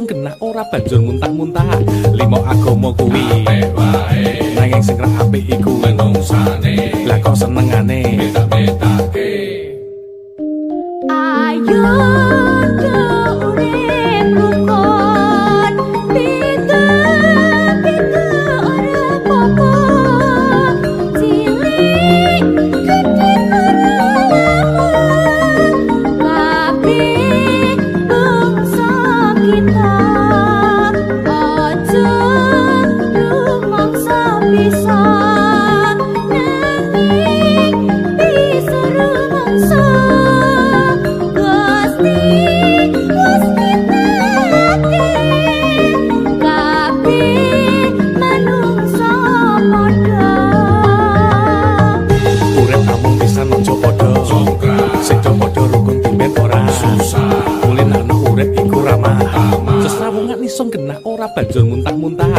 isong kena ora banjur muntah-muntah. Limo agama kuwi apik wae, nanging sing ra apik iku menungsane. Lah kok senengane beda-bedake. Ayo urip rukun, beda-beda ora apa-apa. Cilik gede karawamu, kabeh bangsa kita. Aja rumangsa bisa, nanging bisa rumangsa. Sing padha rukun timbet ora susah. Mulih ana urip iku ramah. Sesrawungan isong kena ora banjur muntah-muntah.